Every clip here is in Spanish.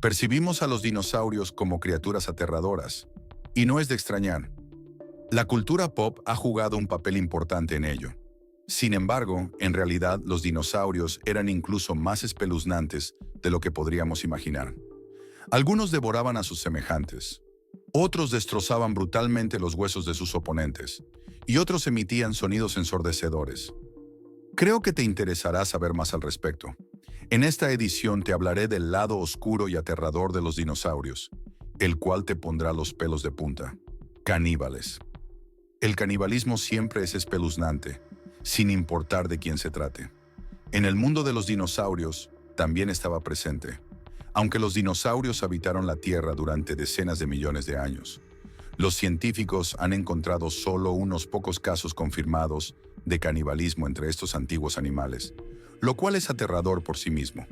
Percibimos a los dinosaurios como criaturas aterradoras, y no es de extrañar. La cultura pop ha jugado un papel importante en ello. Sin embargo, en realidad los dinosaurios eran incluso más espeluznantes de lo que podríamos imaginar. Algunos devoraban a sus semejantes, otros destrozaban brutalmente los huesos de sus oponentes, y otros emitían sonidos ensordecedores. Creo que te interesará saber más al respecto. En esta edición te hablaré del lado oscuro y aterrador de los dinosaurios, el cual te pondrá los pelos de punta. Caníbales. El canibalismo siempre es espeluznante, sin importar de quién se trate. En el mundo de los dinosaurios también estaba presente, aunque los dinosaurios habitaron la Tierra durante decenas de millones de años. Los científicos han encontrado solo unos pocos casos confirmados de canibalismo entre estos antiguos animales, lo cual es aterrador por sí mismo.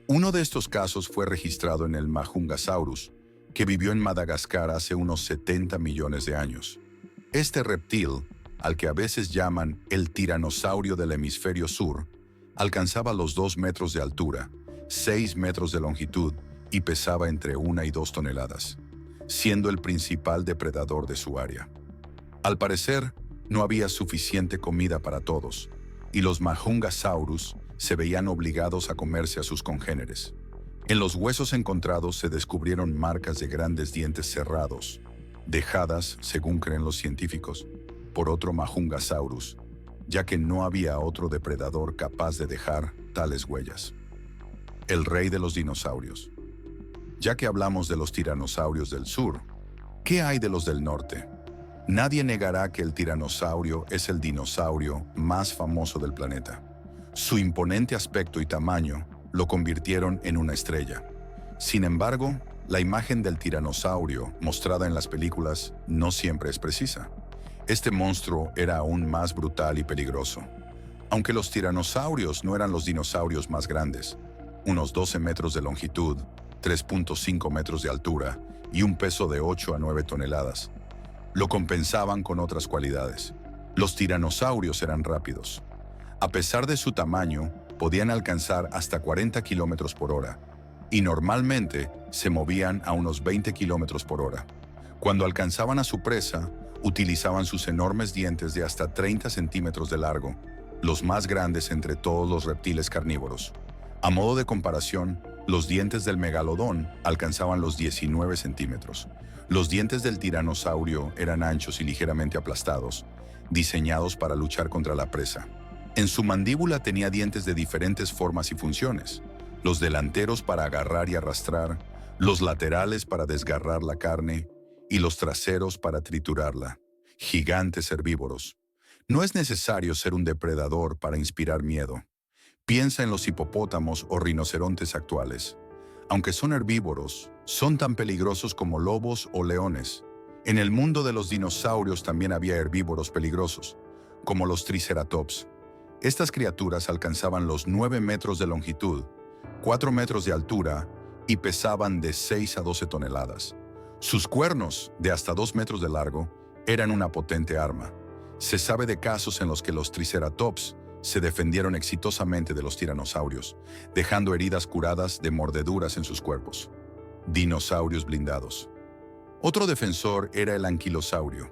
Uno de estos casos fue registrado en el Majungasaurus, que vivió en Madagascar hace unos 70 millones de años. Este reptil, al que a veces llaman el tiranosaurio del hemisferio sur, alcanzaba los 2 metros de altura, 6 metros de longitud y pesaba entre 1 y 2 toneladas, siendo el principal depredador de su área. Al parecer, no había suficiente comida para todos, y los Majungasaurus se veían obligados a comerse a sus congéneres. En los huesos encontrados se descubrieron marcas de grandes dientes cerrados, dejadas, según creen los científicos, por otro Majungasaurus, ya que no había otro depredador capaz de dejar tales huellas. El rey de los dinosaurios. Ya que hablamos de los tiranosaurios del sur, ¿qué hay de los del norte? Nadie negará que el tiranosaurio es el dinosaurio más famoso del planeta. Su imponente aspecto y tamaño lo convirtieron en una estrella. Sin embargo, la imagen del tiranosaurio mostrada en las películas no siempre es precisa. Este monstruo era aún más brutal y peligroso. Aunque los tiranosaurios no eran los dinosaurios más grandes, unos 12 metros de longitud, 3.5 metros de altura y un peso de 8 a 9 toneladas, lo compensaban con otras cualidades. Los tiranosaurios eran rápidos. A pesar de su tamaño, podían alcanzar hasta 40 kilómetros por hora, y normalmente se movían a unos 20 kilómetros por hora. Cuando alcanzaban a su presa, utilizaban sus enormes dientes de hasta 30 centímetros de largo, los más grandes entre todos los reptiles carnívoros. A modo de comparación, los dientes del megalodón alcanzaban los 19 centímetros. Los dientes del tiranosaurio eran anchos y ligeramente aplastados, diseñados para luchar contra la presa. En su mandíbula tenía dientes de diferentes formas y funciones, los delanteros para agarrar y arrastrar, los laterales para desgarrar la carne y los traseros para triturarla. Gigantes herbívoros. No es necesario ser un depredador para inspirar miedo. Piensa en los hipopótamos o rinocerontes actuales. Aunque son herbívoros, son tan peligrosos como lobos o leones. En el mundo de los dinosaurios también había herbívoros peligrosos, como los triceratops. Estas criaturas alcanzaban los 9 metros de longitud, 4 metros de altura y pesaban de 6 a 12 toneladas. Sus cuernos, de hasta 2 metros de largo, eran una potente arma. Se sabe de casos en los que los triceratops se defendieron exitosamente de los tiranosaurios, dejando heridas curadas de mordeduras en sus cuerpos. Dinosaurios blindados. Otro defensor era el anquilosaurio.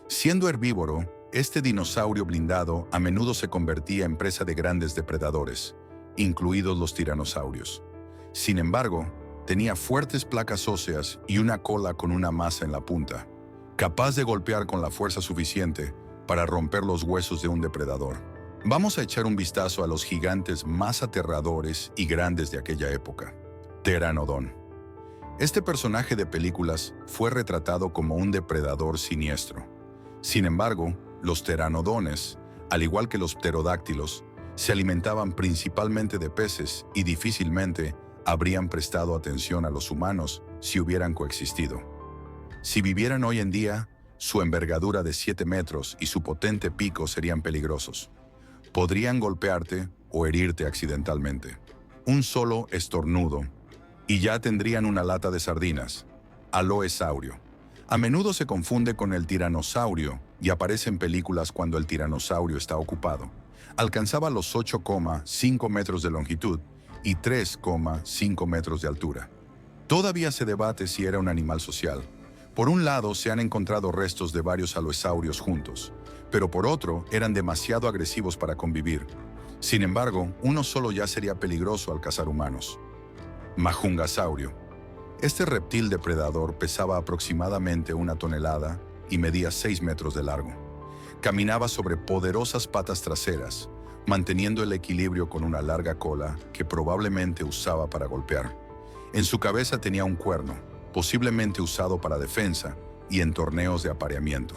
Siendo herbívoro, este dinosaurio blindado a menudo se convertía en presa de grandes depredadores, incluidos los tiranosaurios. Sin embargo, tenía fuertes placas óseas y una cola con una masa en la punta, capaz de golpear con la fuerza suficiente para romper los huesos de un depredador. Vamos a echar un vistazo a los gigantes más aterradores y grandes de aquella época. Pteranodon. Este personaje de películas fue retratado como un depredador siniestro. Sin embargo, los pteranodones, al igual que los pterodáctilos, se alimentaban principalmente de peces y difícilmente habrían prestado atención a los humanos si hubieran coexistido. Si vivieran hoy en día, su envergadura de 7 metros y su potente pico serían peligrosos. Podrían golpearte o herirte accidentalmente. Un solo estornudo y ya tendrían una lata de sardinas. Aloesaurio. A menudo se confunde con el tiranosaurio y aparece en películas cuando el tiranosaurio está ocupado. Alcanzaba los 8,5 metros de longitud y 3,5 metros de altura. Todavía se debate si era un animal social. Por un lado, se han encontrado restos de varios alosaurios juntos, pero por otro, eran demasiado agresivos para convivir. Sin embargo, uno solo ya sería peligroso al cazar humanos. Majungasaurio. Este reptil depredador pesaba aproximadamente 1 tonelada y medía 6 metros de largo. Caminaba sobre poderosas patas traseras, manteniendo el equilibrio con una larga cola que probablemente usaba para golpear. En su cabeza tenía un cuerno, posiblemente usado para defensa y en torneos de apareamiento.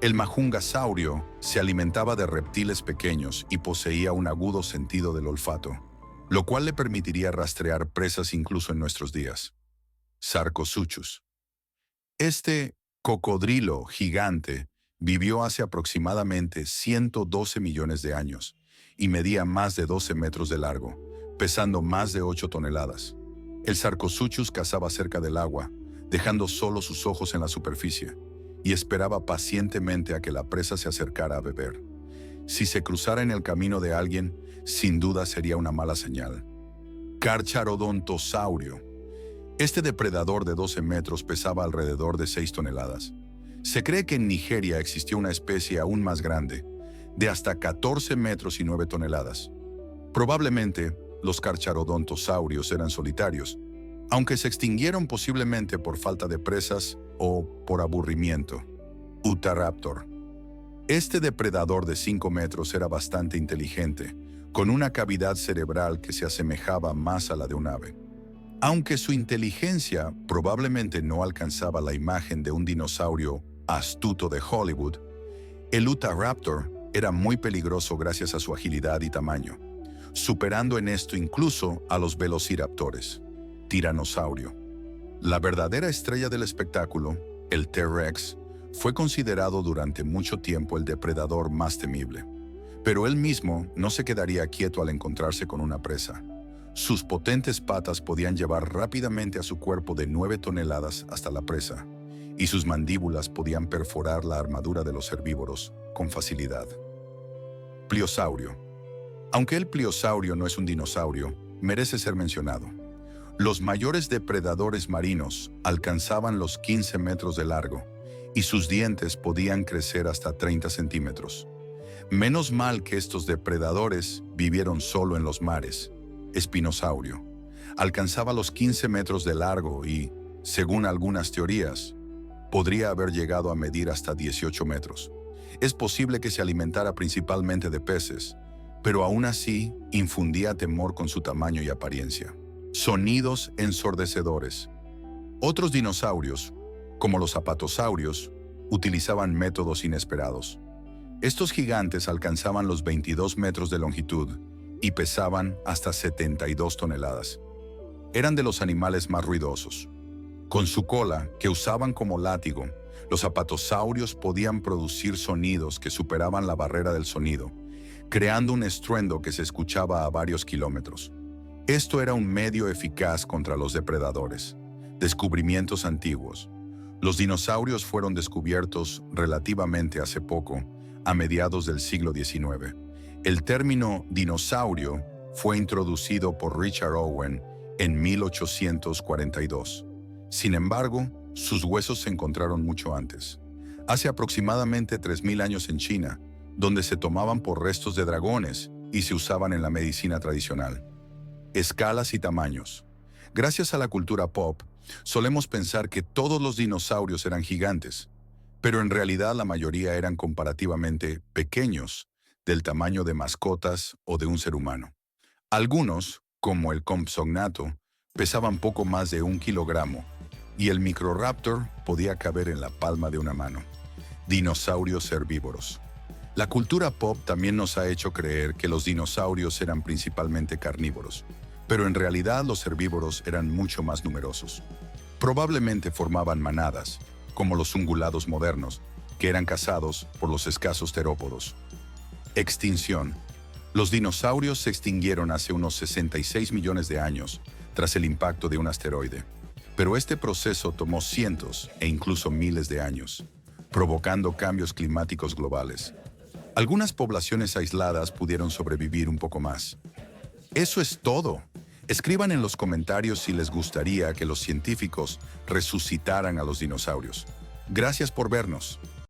El majungasaurio se alimentaba de reptiles pequeños y poseía un agudo sentido del olfato, lo cual le permitiría rastrear presas incluso en nuestros días. Sarcosuchus. Este cocodrilo gigante vivió hace aproximadamente 112 millones de años y medía más de 12 metros de largo, pesando más de 8 toneladas. El Sarcosuchus cazaba cerca del agua, dejando solo sus ojos en la superficie, y esperaba pacientemente a que la presa se acercara a beber. Si se cruzara en el camino de alguien, sin duda sería una mala señal. Carcharodontosaurio. Este depredador de 12 metros pesaba alrededor de 6 toneladas. Se cree que en Nigeria existió una especie aún más grande, de hasta 14 metros y 9 toneladas. Probablemente, los carcharodontosaurios eran solitarios, aunque se extinguieron posiblemente por falta de presas o por aburrimiento. Utahraptor. Este depredador de 5 metros era bastante inteligente, con una cavidad cerebral que se asemejaba más a la de un ave. Aunque su inteligencia probablemente no alcanzaba la imagen de un dinosaurio astuto de Hollywood, el Utahraptor era muy peligroso gracias a su agilidad y tamaño, superando en esto incluso a los velociraptores. Tiranosaurio. La verdadera estrella del espectáculo, el T-Rex, fue considerado durante mucho tiempo el depredador más temible. Pero él mismo no se quedaría quieto al encontrarse con una presa. Sus potentes patas podían llevar rápidamente a su cuerpo de 9 toneladas hasta la presa, y sus mandíbulas podían perforar la armadura de los herbívoros con facilidad. Pliosaurio. Aunque el pliosaurio no es un dinosaurio, merece ser mencionado. Los mayores depredadores marinos alcanzaban los 15 metros de largo, y sus dientes podían crecer hasta 30 centímetros. Menos mal que estos depredadores vivieron solo en los mares. Espinosaurio. Alcanzaba los 15 metros de largo y, según algunas teorías, podría haber llegado a medir hasta 18 metros. Es posible que se alimentara principalmente de peces, pero aún así infundía temor con su tamaño y apariencia. Sonidos ensordecedores. Otros dinosaurios, como los apatosaurios, utilizaban métodos inesperados. Estos gigantes alcanzaban los 22 metros de longitud y pesaban hasta 72 toneladas. Eran de los animales más ruidosos. Con su cola, que usaban como látigo, los apatosaurios podían producir sonidos que superaban la barrera del sonido, creando un estruendo que se escuchaba a varios kilómetros. Esto era un medio eficaz contra los depredadores. Descubrimientos antiguos. Los dinosaurios fueron descubiertos relativamente hace poco, a mediados del siglo XIX. El término dinosaurio fue introducido por Richard Owen en 1842. Sin embargo, sus huesos se encontraron mucho antes. Hace aproximadamente 3.000 años en China, donde se tomaban por restos de dragones y se usaban en la medicina tradicional. Escalas y tamaños. Gracias a la cultura pop, solemos pensar que todos los dinosaurios eran gigantes, pero en realidad la mayoría eran comparativamente pequeños, del tamaño de mascotas o de un ser humano. Algunos, como el Compsognato, pesaban poco más de 1 kilogramo, y el Microraptor podía caber en la palma de una mano. Dinosaurios herbívoros. La cultura pop también nos ha hecho creer que los dinosaurios eran principalmente carnívoros, pero en realidad los herbívoros eran mucho más numerosos. Probablemente formaban manadas, como los ungulados modernos, que eran cazados por los escasos terópodos. Extinción. Los dinosaurios se extinguieron hace unos 66 millones de años, tras el impacto de un asteroide. Pero este proceso tomó cientos e incluso miles de años, provocando cambios climáticos globales. Algunas poblaciones aisladas pudieron sobrevivir un poco más. Eso es todo. Escriban en los comentarios si les gustaría que los científicos resucitaran a los dinosaurios. Gracias por vernos.